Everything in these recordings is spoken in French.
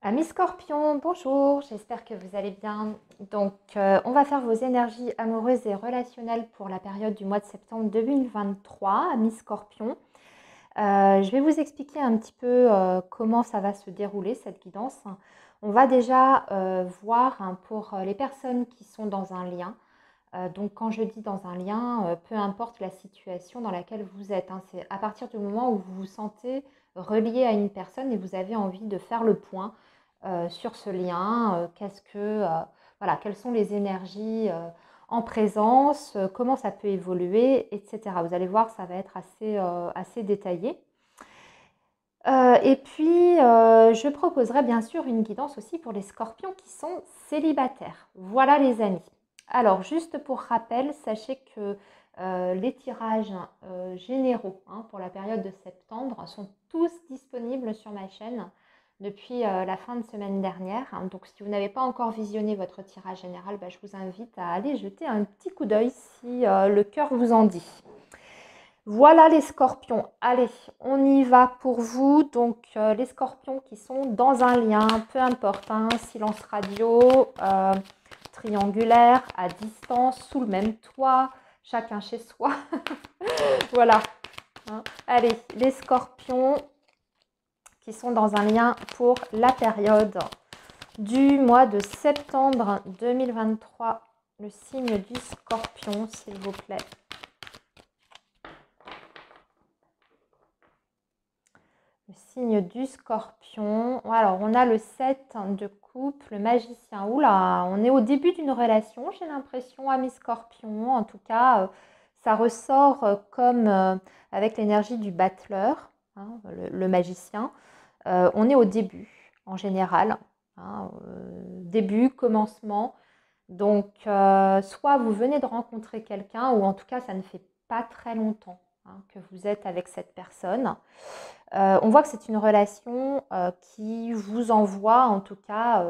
Amis Scorpion, bonjour, j'espère que vous allez bien. On va faire vos énergies amoureuses et relationnelles pour la période du mois de septembre 2023, Amis Scorpion. Je vais vous expliquer un petit peu comment ça va se dérouler, cette guidance. On va déjà voir pour les personnes qui sont dans un lien. Donc quand je dis dans un lien, peu importe la situation dans laquelle vous êtes, c'est à partir du moment où vous vous sentez relié à une personne et vous avez envie de faire le point sur ce lien, voilà, quelles sont les énergies en présence, comment ça peut évoluer, etc. Vous allez voir, ça va être assez détaillé. Je proposerai bien sûr une guidance aussi pour les scorpions qui sont célibataires. Voilà les amis. Alors, juste pour rappel, sachez que les tirages généraux pour la période de septembre sont tous disponibles sur ma chaîne depuis la fin de semaine dernière. Donc, si vous n'avez pas encore visionné votre tirage général, je vous invite à aller jeter un petit coup d'œil si le cœur vous en dit. Voilà les scorpions. Allez, on y va pour vous. Donc, les scorpions qui sont dans un lien, peu importe, silence radio, triangulaire, à distance, sous le même toit, chacun chez soi. Voilà. Allez, les scorpions qui sont dans un lien pour la période du mois de septembre 2023. Le signe du scorpion, s'il vous plaît. Le signe du scorpion. Alors, on a le 7 de coupe, le magicien. Oula, on est au début d'une relation, j'ai l'impression, amis scorpion. En tout cas, ça ressort comme avec l'énergie du battleur, le magicien. On est au début, en général. Début, commencement. Donc, soit vous venez de rencontrer quelqu'un, ou en tout cas, ça ne fait pas très longtemps que vous êtes avec cette personne. On voit que c'est une relation qui vous envoie en tout cas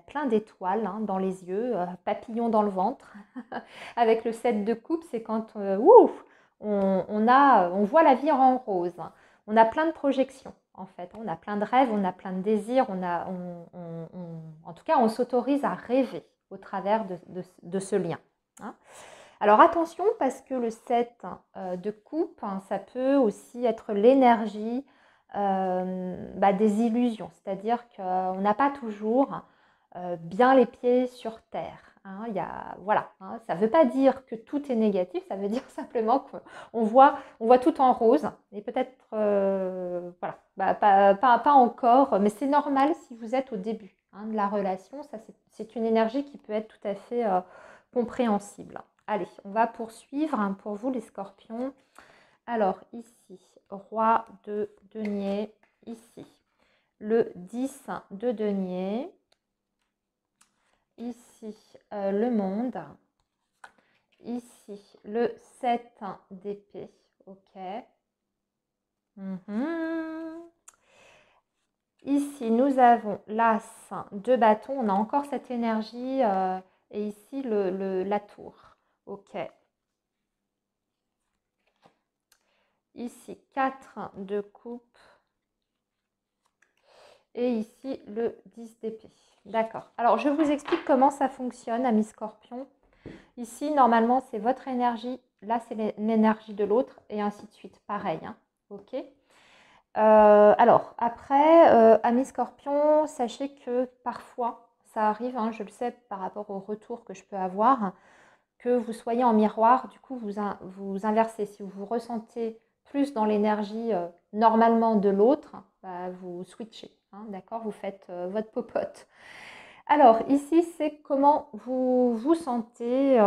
plein d'étoiles dans les yeux, papillons dans le ventre. Avec le 7 de coupe, c'est quand on voit la vie en rose. On a plein de projections en fait, on a plein de rêves, on a plein de désirs, en tout cas on s'autorise à rêver au travers de ce lien. Alors attention parce que le 7 de coupe, ça peut aussi être l'énergie des illusions. C'est-à-dire qu'on n'a pas toujours bien les pieds sur terre. Ça ne veut pas dire que tout est négatif, ça veut dire simplement qu'on voit tout en rose. Et peut-être, pas encore, mais c'est normal si vous êtes au début de la relation. Ça, c'est une énergie qui peut être tout à fait compréhensible. Allez, on va poursuivre pour vous les scorpions. Alors ici, roi de denier, ici, le 10 de denier, ici, le monde, ici, le 7 d'épée, ok. Ici, nous avons l'as de bâton, on a encore cette énergie, et ici, la tour, ok. Ici, 4 de coupe. Et ici, le 10 d'épée. D'accord. Alors, je vous explique comment ça fonctionne, amis scorpions. Ici, normalement, c'est votre énergie. Là, c'est l'énergie de l'autre. Et ainsi de suite. Pareil. Ok. Alors, après, amis scorpions, sachez que parfois, ça arrive, je le sais par rapport au retour que je peux avoir, que vous soyez en miroir. Du coup, vous inversez. Si vous vous ressentez plus dans l'énergie normalement de l'autre, vous switchez, d'accord. Vous faites votre popote. Alors ici, c'est comment vous vous sentez,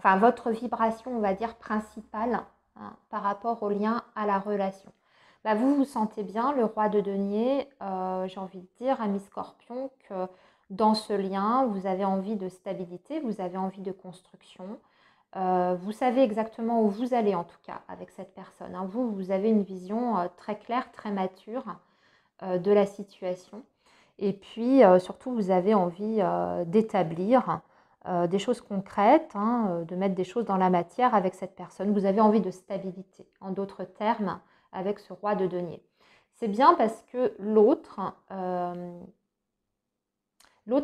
votre vibration, on va dire, principale par rapport au lien à la relation. Vous vous sentez bien, le roi de denier, j'ai envie de dire, ami scorpion, que dans ce lien, vous avez envie de stabilité, vous avez envie de construction. Vous savez exactement où vous allez en tout cas avec cette personne. Vous avez une vision très claire, très mature de la situation. Et puis surtout, vous avez envie d'établir des choses concrètes, de mettre des choses dans la matière avec cette personne. Vous avez envie de stabilité, en d'autres termes, avec ce roi de denier. C'est bien parce que l'autre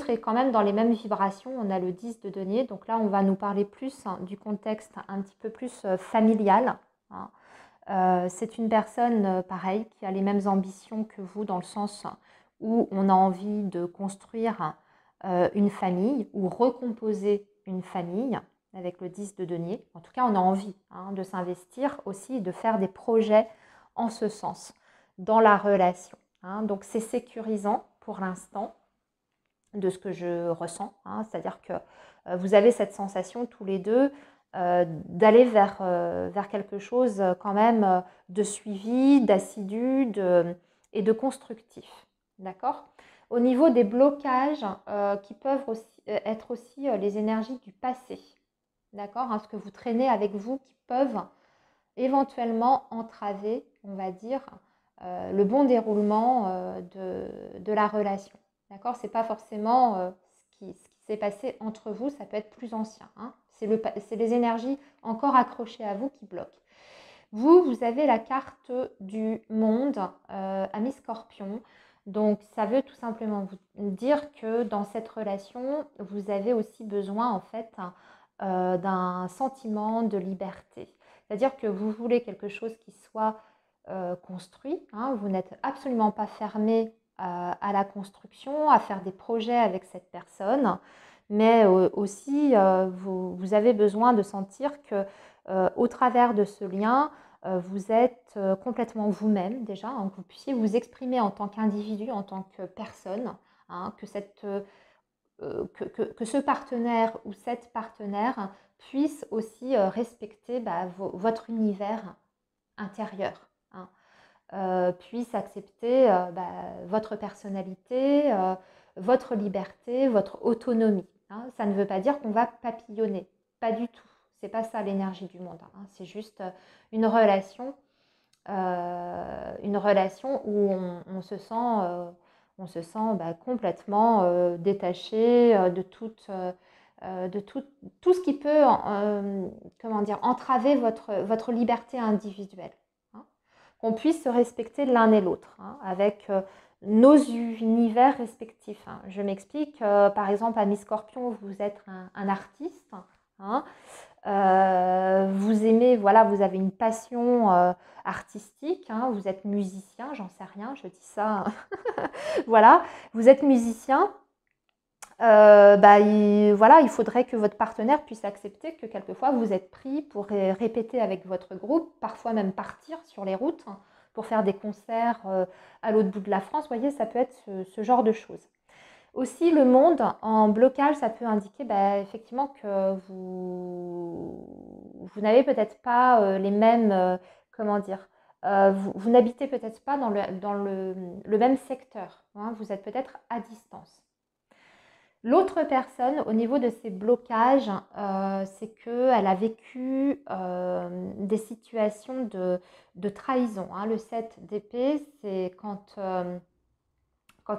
est quand même dans les mêmes vibrations. On a le 10 de denier. Donc là, on va nous parler plus du contexte un petit peu plus familial. C'est une personne, pareil, qui a les mêmes ambitions que vous dans le sens où on a envie de construire une famille ou recomposer une famille avec le 10 de denier. En tout cas, on a envie de s'investir aussi, de faire des projets en ce sens dans la relation. Donc, c'est sécurisant pour l'instant de ce que je ressens. C'est-à-dire que vous avez cette sensation tous les deux d'aller vers quelque chose quand même de suivi, d'assidu et de constructif. D'accord ? Au niveau des blocages qui peuvent aussi, être aussi les énergies du passé. D'accord ? Ce que vous traînez avec vous qui peuvent éventuellement entraver, on va dire, le bon déroulement de la relation. D'accord ? C'est pas forcément ce qui s'est passé entre vous, ça peut être plus ancien. C'est les énergies encore accrochées à vous qui bloquent. Vous avez la carte du monde, ami Scorpion. Donc, ça veut tout simplement vous dire que dans cette relation, vous avez aussi besoin, en fait, d'un sentiment de liberté. C'est-à-dire que vous voulez quelque chose qui soit construit. Vous n'êtes absolument pas fermé à la construction, à faire des projets avec cette personne. Mais aussi, vous avez besoin de sentir que au travers de ce lien, vous êtes complètement vous-même déjà, que vous puissiez vous exprimer en tant qu'individu, en tant que personne, que ce partenaire ou cette partenaire puisse aussi respecter votre univers intérieur, puisse accepter votre personnalité, votre liberté, votre autonomie. Ça ne veut pas dire qu'on va papillonner, pas du tout. C'est pas ça l'énergie du monde. C'est juste une relation où on se sent complètement détaché de tout ce qui peut entraver votre liberté individuelle. Qu'on puisse se respecter l'un et l'autre avec nos univers respectifs. Je m'explique, par exemple, à Miss Scorpion, vous êtes un artiste. Vous aimez, voilà, vous avez une passion artistique, vous êtes musicien, j'en sais rien, je dis ça. Voilà, vous êtes musicien. Il faudrait que votre partenaire puisse accepter que quelquefois vous êtes pris pour répéter avec votre groupe, parfois même partir sur les routes pour faire des concerts à l'autre bout de la France. Vous voyez, ça peut être ce genre de choses. Aussi, le monde en blocage, ça peut indiquer effectivement que vous n'avez peut-être pas les mêmes, vous n'habitez peut-être pas dans le même secteur. Vous êtes peut-être à distance. L'autre personne, au niveau de ses blocages, c'est qu'elle a vécu des situations de trahison. Le 7 d'épée, c'est quand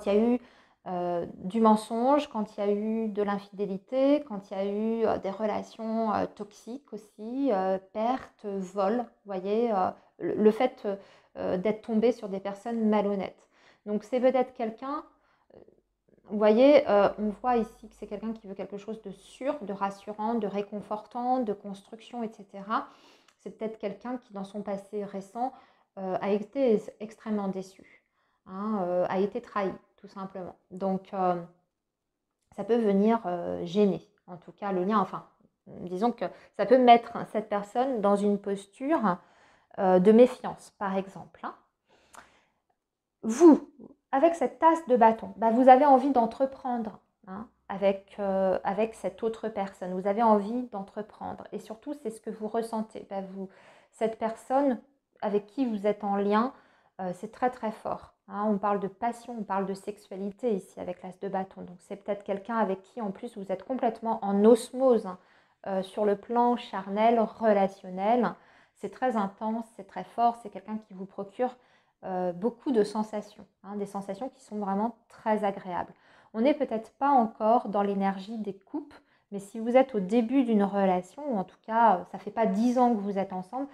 il y a eu du mensonge, quand il y a eu de l'infidélité, quand il y a eu des relations toxiques aussi, perte, vol, vous voyez, le fait d'être tombé sur des personnes malhonnêtes. Donc c'est peut-être quelqu'un, vous voyez, on voit ici que c'est quelqu'un qui veut quelque chose de sûr, de rassurant, de réconfortant, de construction, etc. C'est peut-être quelqu'un qui, dans son passé récent, a été extrêmement déçu, a été trahi, tout simplement. Donc, ça peut venir gêner, en tout cas, le lien. Disons que ça peut mettre cette personne dans une posture de méfiance, par exemple. Vous, avec cette tasse de bâton, vous avez envie d'entreprendre avec cette autre personne. Vous avez envie d'entreprendre. Et surtout, c'est ce que vous ressentez. Cette personne avec qui vous êtes en lien, c'est très très fort. On parle de passion, on parle de sexualité ici avec l'as de bâton. Donc c'est peut-être quelqu'un avec qui en plus vous êtes complètement en osmose sur le plan charnel, relationnel. C'est très intense, c'est très fort. C'est quelqu'un qui vous procure beaucoup de sensations, des sensations qui sont vraiment très agréables. On n'est peut-être pas encore dans l'énergie des coupes, mais si vous êtes au début d'une relation, ou en tout cas, ça ne fait pas 10 ans que vous êtes ensemble,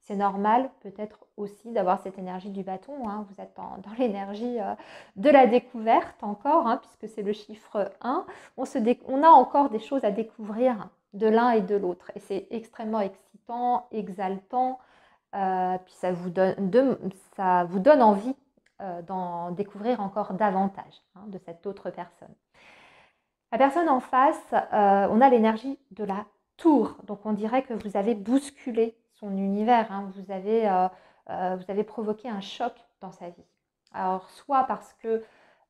C'est normal peut-être aussi d'avoir cette énergie du bâton. Hein. Vous êtes dans l'énergie de la découverte encore, hein, puisque c'est le chiffre 1. On a encore des choses à découvrir de l'un et de l'autre. Et c'est extrêmement excitant, exaltant. Puis ça vous donne envie d'en découvrir encore davantage hein, de cette autre personne. La personne en face, on a l'énergie de la tour. Donc on dirait que vous avez bousculé son univers. Hein. Vous avez provoqué un choc dans sa vie. Alors soit parce que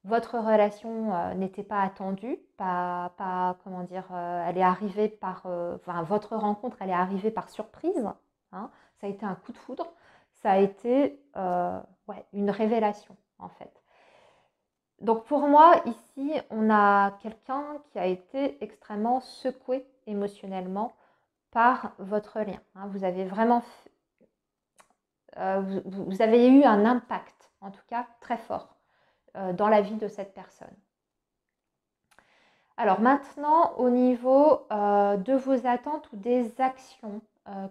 votre relation n'était pas attendue, comment dire, elle est arrivée par, enfin votre rencontre, elle est arrivée par surprise. Hein. Ça a été un coup de foudre. Ça a été une révélation en fait. Donc pour moi, ici, on a quelqu'un qui a été extrêmement secoué émotionnellement par votre lien. Hein. Vous avez vraiment, vous avez eu un impact, en tout cas très fort, dans la vie de cette personne. Alors maintenant, au niveau de vos attentes ou des actions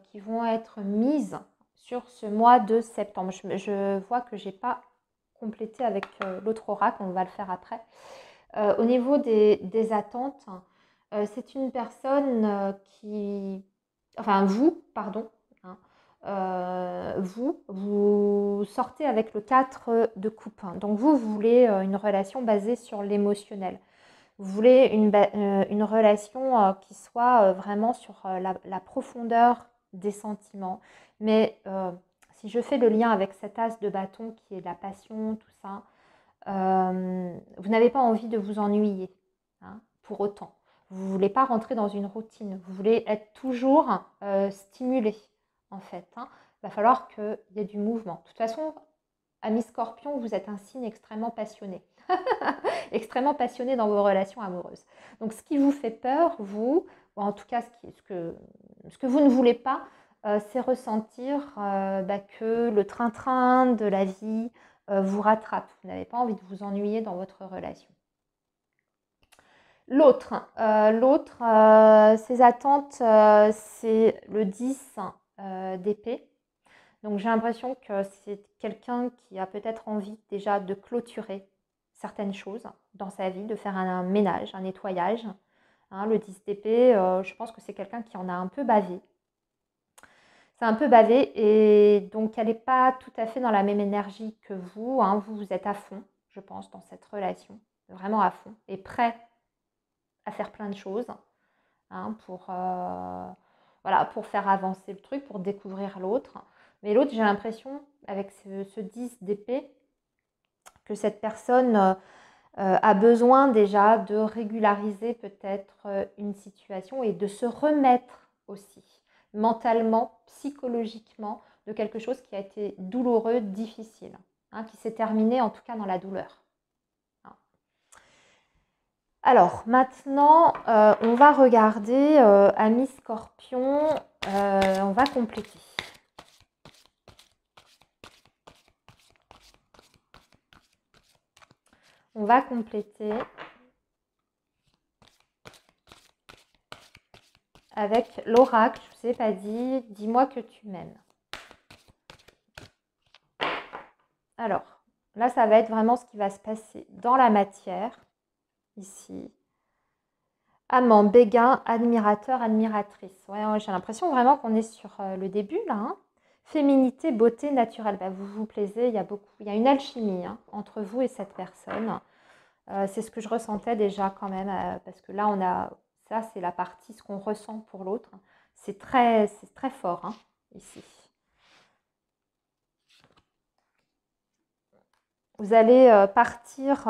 qui vont être mises sur ce mois de septembre, je vois que je n'ai pas complété avec l'autre oracle, on va le faire après. Au niveau des attentes, c'est une personne vous sortez avec le 4 de coupe. Donc vous voulez une relation basée sur l'émotionnel. Vous voulez une relation qui soit vraiment sur la profondeur des sentiments. Mais si je fais le lien avec cet as de bâton qui est la passion, tout ça, vous n'avez pas envie de vous ennuyer hein, pour autant. Vous ne voulez pas rentrer dans une routine. Vous voulez être toujours stimulé en fait. Hein. Il va falloir qu'il y ait du mouvement. De toute façon, Amis Scorpion, vous êtes un signe extrêmement passionné. Extrêmement passionné dans vos relations amoureuses. Donc ce qui vous fait peur, vous, ou en tout cas ce que vous ne voulez pas, c'est ressentir que le train-train de la vie vous rattrape. Vous n'avez pas envie de vous ennuyer dans votre relation. L'autre, ses attentes, c'est le 10 d'épée. Donc j'ai l'impression que c'est quelqu'un qui a peut-être envie déjà de clôturer certaines choses dans sa vie, de faire un ménage, un nettoyage. Hein, le 10 d'épée, je pense que c'est quelqu'un qui en a un peu bavé. C'est un peu bavé et donc elle n'est pas tout à fait dans la même énergie que vous. Hein. Vous êtes à fond, je pense, dans cette relation, vraiment à fond et prêt à faire plein de choses hein, pour faire avancer le truc, pour découvrir l'autre. Mais l'autre, j'ai l'impression, avec ce 10 d'épée, que cette personne a besoin déjà de régulariser peut-être une situation et de se remettre aussi mentalement, psychologiquement, de quelque chose qui a été douloureux, difficile, hein, qui s'est terminé en tout cas dans la douleur. Alors maintenant, on va regarder Amis Scorpion, on va compléter. On va compléter avec l'oracle. Je ne vous ai pas dit, dis-moi que tu m'aimes. Alors, là, ça va être vraiment ce qui va se passer dans la matière, ici. Amant, béguin, admirateur, admiratrice. Ouais, j'ai l'impression vraiment qu'on est sur le début, là. Hein. Féminité, beauté, naturelle. Bah, vous vous plaisez, il y a une alchimie hein, entre vous et cette personne. C'est ce que je ressentais déjà quand même, parce que là, ça c'est la partie, ce qu'on ressent pour l'autre. C'est très fort hein, ici. Vous allez partir,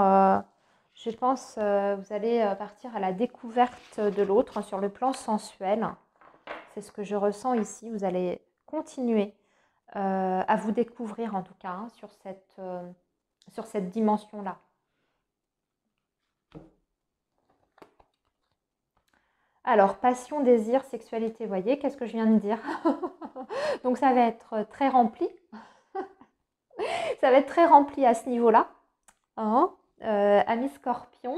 je pense, vous allez partir à la découverte de l'autre sur le plan sensuel. C'est ce que je ressens ici. Vous allez continuer à vous découvrir en tout cas hein, sur cette dimension-là. Alors, passion, désir, sexualité, vous voyez, qu'est-ce que je viens de dire? Donc, ça va être très rempli. Ça va être très rempli à ce niveau-là. Hein Amis Scorpion,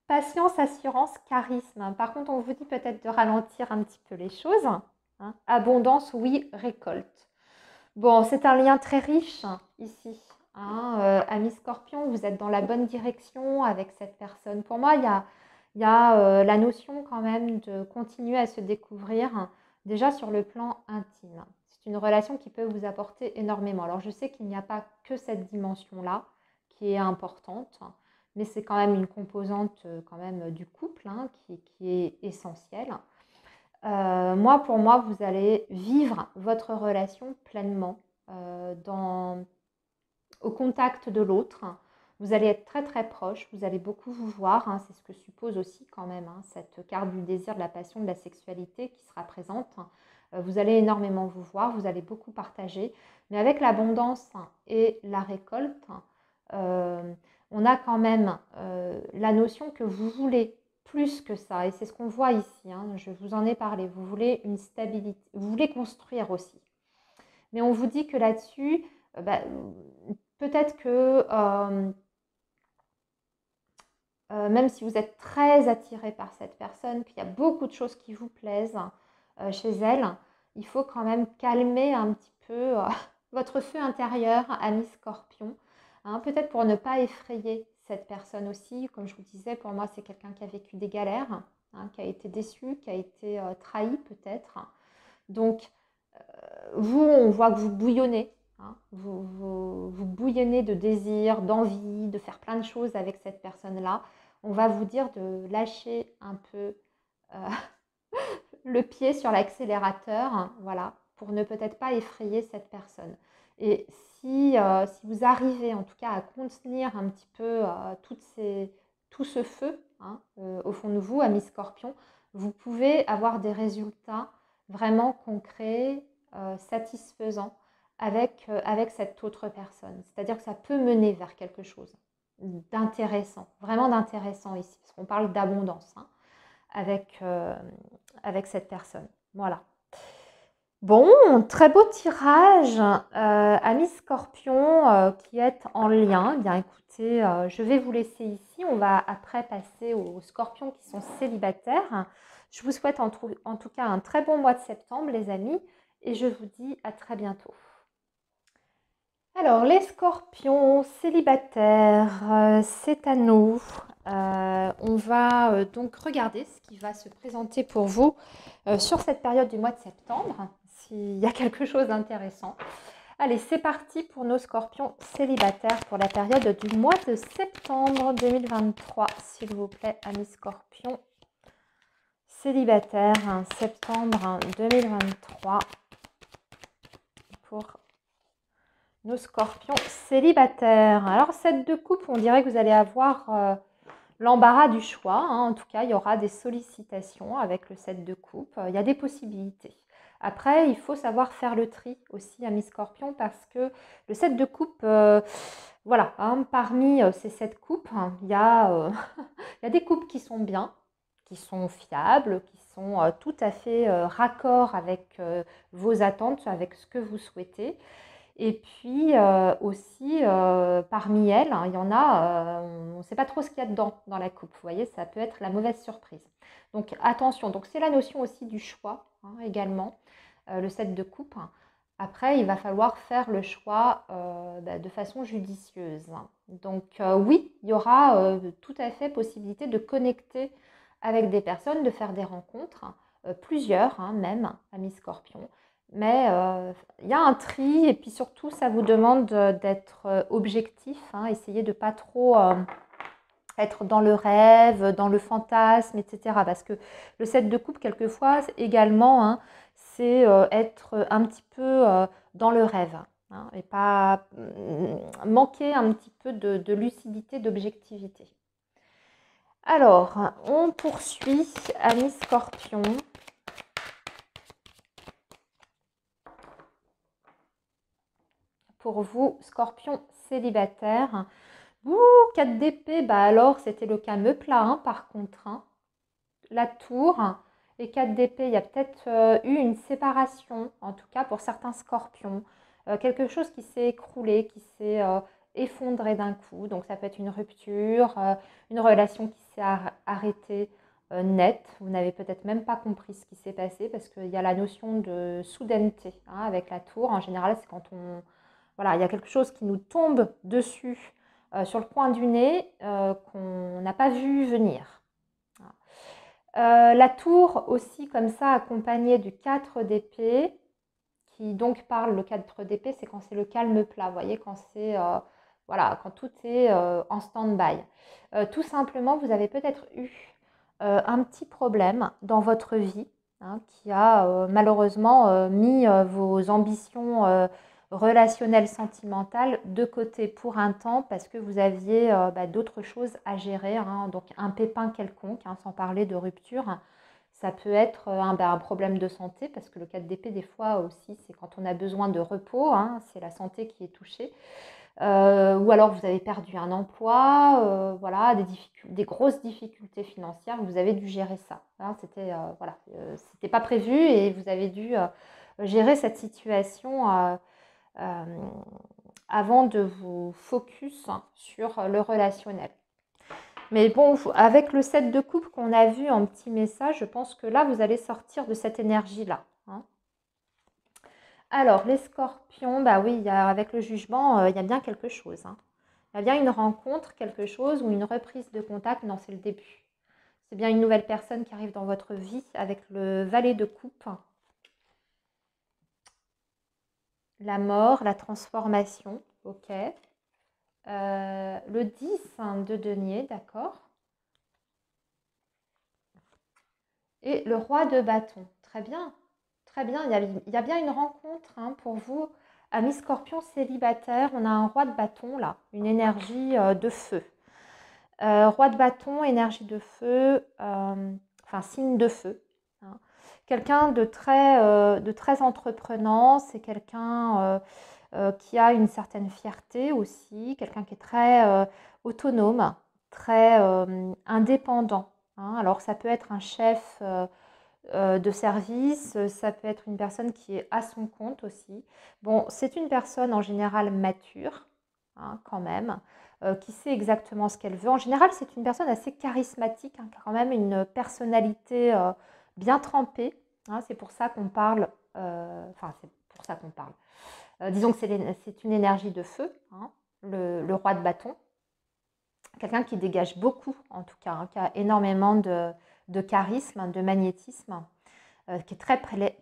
patience, assurance, charisme. Par contre, on vous dit peut-être de ralentir un petit peu les choses. Hein. Abondance, oui, récolte. Bon, c'est un lien très riche ici. Hein, ami Scorpion, vous êtes dans la bonne direction avec cette personne. Pour moi, il y a la notion quand même de continuer à se découvrir déjà sur le plan intime. C'est une relation qui peut vous apporter énormément. Alors, je sais qu'il n'y a pas que cette dimension-là qui est importante, mais c'est quand même une composante quand même du couple hein, qui est essentielle. Moi, pour moi, vous allez vivre votre relation pleinement au contact de l'autre. Vous allez être très très proche, vous allez beaucoup vous voir, hein, c'est ce que suppose aussi quand même hein, cette carte du désir, de la passion, de la sexualité qui sera présente. Vous allez énormément vous voir, vous allez beaucoup partager, mais avec l'abondance et la récolte, euh, on a quand même la notion que vous voulez plus que ça, et c'est ce qu'on voit ici, hein, je vous en ai parlé, vous voulez une stabilité, vous voulez construire aussi. Mais on vous dit que là-dessus, peut-être que même si vous êtes très attiré par cette personne, qu'il y a beaucoup de choses qui vous plaisent chez elle, il faut quand même calmer un petit peu votre feu intérieur, ami Scorpion, hein, peut-être pour ne pas effrayer cette personne aussi. Comme je vous disais, pour moi, c'est quelqu'un qui a vécu des galères, hein, qui a été déçu, qui a été trahi peut-être. Donc, vous, on voit que vous bouillonnez. Hein, vous bouillonnez de désir, d'envie, de faire plein de choses avec cette personne-là. On va vous dire de lâcher un peu euh, le pied sur l'accélérateur, hein, voilà, pour ne peut-être pas effrayer cette personne. Et si vous arrivez en tout cas à contenir un petit peu tout ce feu hein, au fond de vous, ami Scorpion, vous pouvez avoir des résultats vraiment concrets, satisfaisants avec cette autre personne. C'est-à-dire que ça peut mener vers quelque chose d'intéressant, vraiment d'intéressant ici, parce qu'on parle d'abondance hein, avec cette personne. Voilà. Bon, très beau tirage, amis Scorpion qui est en lien. Bien écoutez, je vais vous laisser ici. On va après passer aux Scorpions qui sont célibataires. Je vous souhaite en tout cas un très bon mois de septembre, les amis, et je vous dis à très bientôt. Alors, les Scorpions célibataires, c'est à nous. On va donc regarder ce qui va se présenter pour vous sur cette période du mois de septembre, s'il y a quelque chose d'intéressant. Allez, c'est parti pour nos Scorpions célibataires pour la période du mois de septembre 2023, s'il vous plaît, amis Scorpions célibataires, septembre 2023 pour nos Scorpions célibataires. Alors, cette de coupe, on dirait que vous allez avoir l'embarras du choix. Hein. En tout cas, il y aura des sollicitations avec le 7 de coupe. Il y a des possibilités. Après, il faut savoir faire le tri aussi, amis Scorpions, parce que le 7 de coupe, voilà, hein, parmi ces 7 coupes, il y a des coupes qui sont bien, qui sont fiables, qui sont tout à fait raccord avec vos attentes, avec ce que vous souhaitez. Et puis aussi, parmi elles, hein, il y en a, on ne sait pas trop ce qu'il y a dedans dans la coupe. Vous voyez, ça peut être la mauvaise surprise. Donc attention, donc c'est la notion aussi du choix hein, également, le 7 de coupe. Après, il va falloir faire le choix de façon judicieuse. Donc oui, il y aura tout à fait possibilité de connecter avec des personnes, de faire des rencontres, plusieurs hein, même, amis Scorpions. Mais il y a un tri et puis surtout, ça vous demande d'être objectif. Hein, essayez de ne pas trop être dans le rêve, dans le fantasme, etc. Parce que le 7 de coupe, quelquefois, également, hein, c'est être un petit peu dans le rêve. Hein, et pas manquer un petit peu de lucidité, d'objectivité. Alors, on poursuit, amis Scorpions. Pour vous, Scorpion célibataire. Ouh, 4 d'épée, bah alors c'était le calme plat hein, par contre. Hein. La tour et 4 d'épée, il y a peut-être eu une séparation, en tout cas pour certains Scorpions. Quelque chose qui s'est écroulé, qui s'est effondré d'un coup. Donc ça peut être une rupture, une relation qui s'est arrêtée net. Vous n'avez peut-être même pas compris ce qui s'est passé parce qu'il y a la notion de soudaineté hein, avec la tour. En général, c'est quand voilà, il y a quelque chose qui nous tombe dessus sur le coin du nez qu'on n'a pas vu venir. La tour aussi comme ça accompagnée du 4 d'épée qui donc parle, le 4 d'épée, c'est quand c'est le calme plat, vous voyez, quand c'est voilà, quand tout est en stand-by. Tout simplement, vous avez peut-être eu un petit problème dans votre vie hein, qui a malheureusement mis vos ambitions relationnelles, sentimentales de côté pour un temps parce que vous aviez d'autres choses à gérer, hein, donc un pépin quelconque, hein, sans parler de rupture. Ça peut être un problème de santé, parce que le 4 d'épée, des fois aussi, c'est quand on a besoin de repos, hein, c'est la santé qui est touchée. Ou alors vous avez perdu un emploi, voilà, des grosses difficultés financières, vous avez dû gérer ça. Hein, c'était voilà, c'était pas prévu et vous avez dû gérer cette situation avant de vous focus sur le relationnel. Mais bon, avec le 7 de coupe qu'on a vu en petit message, je pense que là, vous allez sortir de cette énergie-là. Hein. Alors, les scorpions, bah oui, avec le jugement, il y a bien quelque chose. Hein. Il y a bien une rencontre, quelque chose, ou une reprise de contact. Non, c'est le début. C'est bien une nouvelle personne qui arrive dans votre vie avec le valet de coupe. La mort, la transformation, ok. Le 10 de denier, d'accord. Et le roi de bâton, très bien. Très bien, il y a bien une rencontre hein, pour vous. Amis Scorpion célibataire, on a un roi de bâton là, une énergie de feu. Roi de bâton, énergie de feu, enfin signe de feu. Hein. Quelqu'un de très entreprenant, c'est quelqu'un qui a une certaine fierté aussi, quelqu'un qui est très autonome, très indépendant. Hein. Alors ça peut être un chef de service, ça peut être une personne qui est à son compte aussi. Bon, c'est une personne en général mature, hein, quand même, qui sait exactement ce qu'elle veut. En général, c'est une personne assez charismatique, hein, qui a quand même une personnalité bien trempée. Hein, c'est pour ça qu'on parle, enfin, c'est pour ça qu'on parle. Disons que c'est une énergie de feu, hein, le roi de bâton. Quelqu'un qui dégage beaucoup, en tout cas, hein, qui a énormément de charisme, de magnétisme, qui est très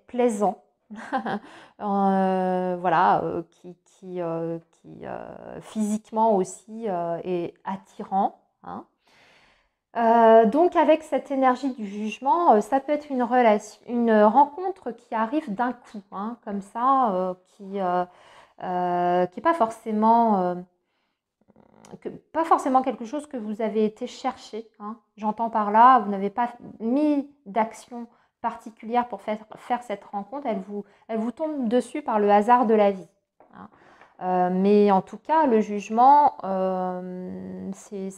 plaisant, voilà, qui physiquement aussi est attirant. Hein. Donc avec cette énergie du jugement, ça peut être une rencontre qui arrive d'un coup, hein, comme ça, qui n'est pas forcément pas forcément quelque chose que vous avez été chercher. Hein. J'entends par là, vous n'avez pas mis d'action particulière pour faire cette rencontre, elle vous tombe dessus par le hasard de la vie. Hein. Mais en tout cas, le jugement, c'est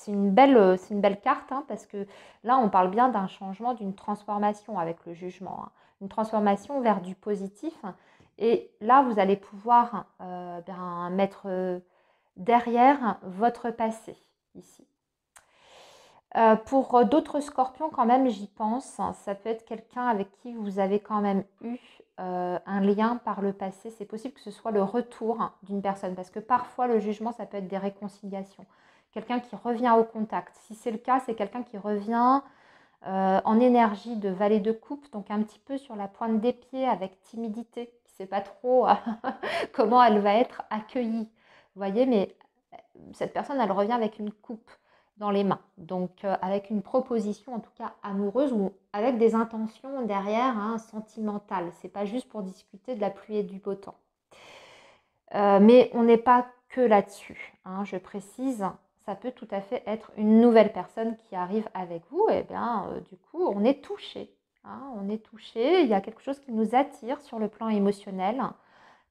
une belle carte, hein, parce que là, on parle bien d'un changement, d'une transformation avec le jugement. Hein. Une transformation vers du positif. Et là, vous allez pouvoir mettre derrière votre passé ici. Pour d'autres scorpions, quand même, j'y pense. Ça peut être quelqu'un avec qui vous avez quand même eu un lien par le passé. C'est possible que ce soit le retour d'une personne parce que parfois, le jugement, ça peut être des réconciliations. Quelqu'un qui revient au contact. Si c'est le cas, c'est quelqu'un qui revient en énergie de valet de coupe, donc un petit peu sur la pointe des pieds avec timidité. Qui ne sait pas trop comment elle va être accueillie. Vous voyez, mais cette personne, elle revient avec une coupe dans les mains. Donc, avec une proposition, en tout cas amoureuse, ou avec des intentions derrière, hein, sentimentales. C'est pas juste pour discuter de la pluie et du beau temps. Mais on n'est pas que là-dessus. Hein, je précise, ça peut tout à fait être une nouvelle personne qui arrive avec vous. Et bien, du coup, on est touché. Hein, on est touché. Il y a quelque chose qui nous attire sur le plan émotionnel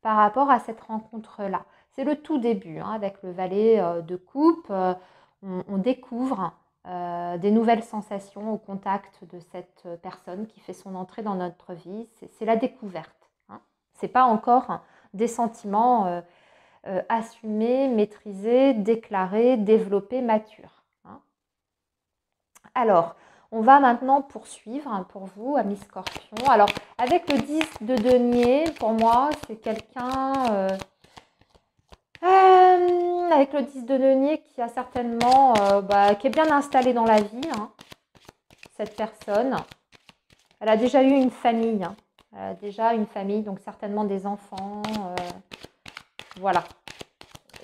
par rapport à cette rencontre-là. C'est le tout début, hein, avec le valet de coupe. On découvre des nouvelles sensations au contact de cette personne qui fait son entrée dans notre vie. C'est la découverte. Hein. Ce n'est pas encore des sentiments assumés, maîtrisés, déclarés, développés, matures. Hein. Alors, On va maintenant poursuivre pour vous, amis Scorpion. Alors, avec le 10 de denier, pour moi, c'est quelqu'un... avec le 10 de denier qui a certainement... qui est bien installé dans la vie, hein, cette personne. Elle a déjà eu une famille. Hein. Elle a déjà une famille, donc certainement des enfants. Voilà.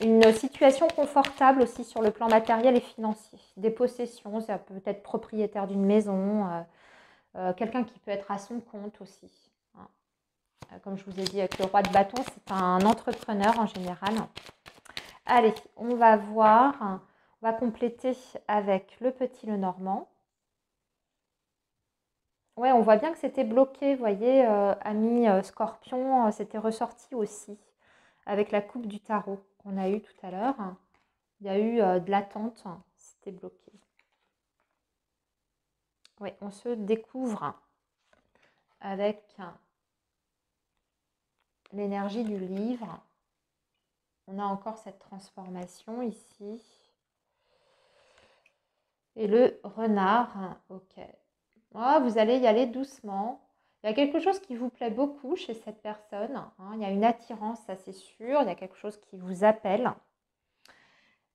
Une situation confortable aussi sur le plan matériel et financier. Des possessions, ça peut être propriétaire d'une maison, quelqu'un qui peut être à son compte aussi. Hein. Comme je vous ai dit avec le roi de bâton, c'est un entrepreneur en général. Allez, on va voir, on va compléter avec le petit Lenormand. Ouais, on voit bien que c'était bloqué, vous voyez, ami Scorpion, c'était ressorti aussi avec la coupe du tarot qu'on a eu tout à l'heure. Il y a eu de l'attente, c'était bloqué. Oui, on se découvre avec l'énergie du livre. On a encore cette transformation ici. Et le renard, ok. Oh, vous allez y aller doucement. Il y a quelque chose qui vous plaît beaucoup chez cette personne. Hein. Il y a une attirance, ça c'est sûr. Il y a quelque chose qui vous appelle.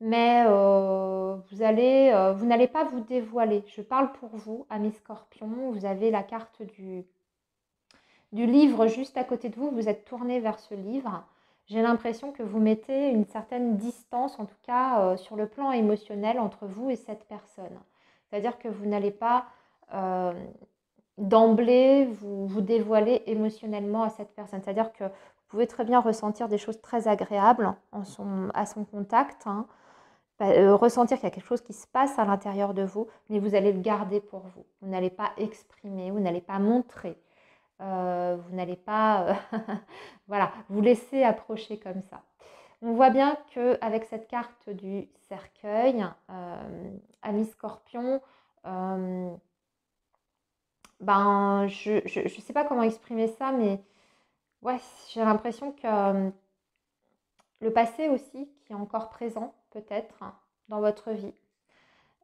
Mais vous n'allez pas vous dévoiler. Je parle pour vous, amis Scorpion. Vous avez la carte du livre juste à côté de vous. Vous êtes tourné vers ce livre. J'ai l'impression que vous mettez une certaine distance, en tout cas sur le plan émotionnel, entre vous et cette personne. C'est-à-dire que vous n'allez pas d'emblée vous dévoiler émotionnellement à cette personne. C'est-à-dire que vous pouvez très bien ressentir des choses très agréables à son contact, hein. Ressentir qu'il y a quelque chose qui se passe à l'intérieur de vous, mais vous allez le garder pour vous. Vous n'allez pas exprimer, vous n'allez pas montrer, vous n'allez pas voilà, vous laisser approcher comme ça. On voit bien qu'avec cette carte du cercueil, ami Scorpion, je sais pas comment exprimer ça, mais ouais, j'ai l'impression que le passé aussi, qui est encore présent peut-être dans votre vie.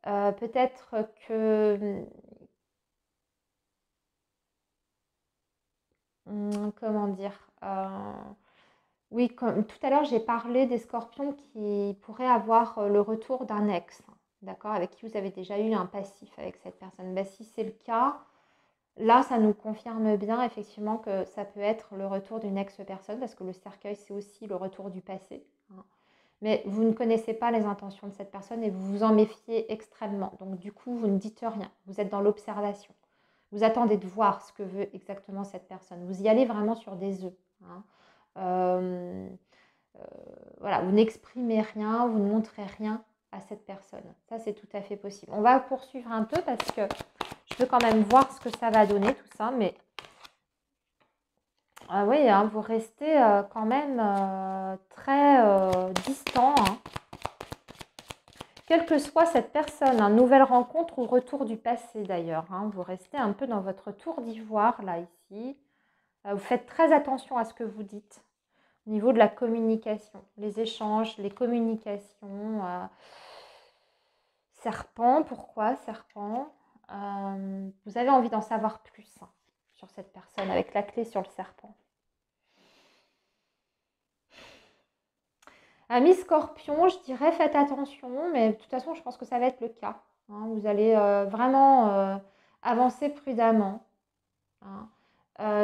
Peut-être que, comment dire, oui, comme tout à l'heure, j'ai parlé des scorpions qui pourraient avoir le retour d'un ex, d'accord, avec qui vous avez déjà eu un passif avec cette personne. Ben, si c'est le cas, là, ça nous confirme bien effectivement que ça peut être le retour d'une ex-personne, parce que le cercueil, c'est aussi le retour du passé. Hein. Mais vous ne connaissez pas les intentions de cette personne et vous vous en méfiez extrêmement. Donc du coup, vous ne dites rien. Vous êtes dans l'observation. Vous attendez de voir ce que veut exactement cette personne. Vous y allez vraiment sur des œufs. Hein. Euh, voilà, vous n'exprimez rien, vous ne montrez rien à cette personne. Ça, c'est tout à fait possible. On va poursuivre un peu parce que je veux quand même voir ce que ça va donner tout ça. Mais oui, hein, vous restez quand même très distant. Hein. Quelle que soit cette personne, une nouvelle rencontre ou retour du passé d'ailleurs. Hein, vous restez un peu dans votre tour d'ivoire là, ici. Vous faites très attention à ce que vous dites au niveau de la communication, les échanges, les communications. Serpent, pourquoi serpent? Vous avez envie d'en savoir plus hein, sur cette personne avec la clé sur le serpent. Amis Scorpion, je dirais faites attention, mais de toute façon, je pense que ça va être le cas. Hein. Vous allez vraiment avancer prudemment. Hein.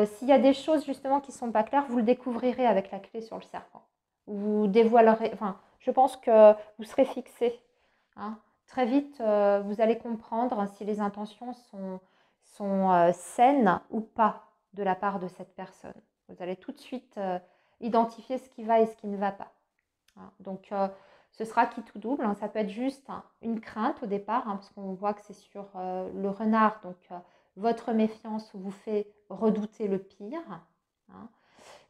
S'il y a des choses justement qui ne sont pas claires, vous le découvrirez avec la clé sur le serpent. Vous dévoilerez, enfin, je pense que vous serez fixé. Hein. Très vite, vous allez comprendre si les intentions sont saines ou pas de la part de cette personne. Vous allez tout de suite identifier ce qui va et ce qui ne va pas. Hein. Donc, ce sera qui tout double. Hein. Ça peut être juste une crainte au départ, hein, parce qu'on voit que c'est sur le renard. Donc, votre méfiance vous fait redouter le pire. Hein.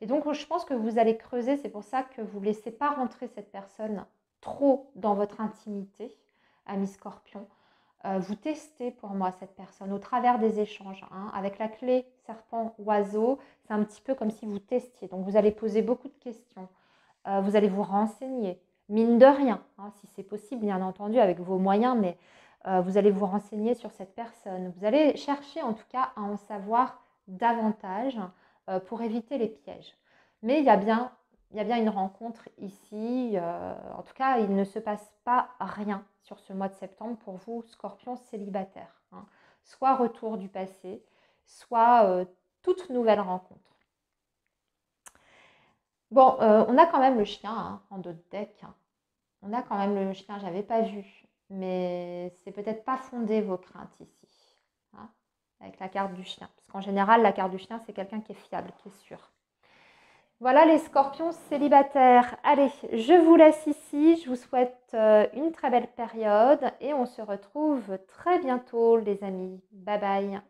Et donc, je pense que vous allez creuser. C'est pour ça que vous ne laissez pas rentrer cette personne trop dans votre intimité, ami Scorpion. Vous testez pour moi cette personne au travers des échanges. Hein. Avec la clé serpent-oiseau, c'est un petit peu comme si vous testiez. Donc, vous allez poser beaucoup de questions. Vous allez vous renseigner, mine de rien, hein, si c'est possible, bien entendu, avec vos moyens, mais Vous allez vous renseigner sur cette personne. Vous allez chercher en tout cas à en savoir davantage pour éviter les pièges. Mais il y a bien une rencontre ici. En tout cas, il ne se passe pas rien sur ce mois de septembre pour vous, Scorpion célibataire. Hein. Soit retour du passé, soit toute nouvelle rencontre. Bon, on a quand même le chien hein, en dos de deck. On a quand même le chien, j'avais pas vu. Mais c'est peut-être pas fondé vos craintes ici. Hein, avec la carte du chien. Parce qu'en général, la carte du chien, c'est quelqu'un qui est fiable, qui est sûr. Voilà les scorpions célibataires. Allez, je vous laisse ici. Je vous souhaite une très belle période. Et on se retrouve très bientôt les amis. Bye bye.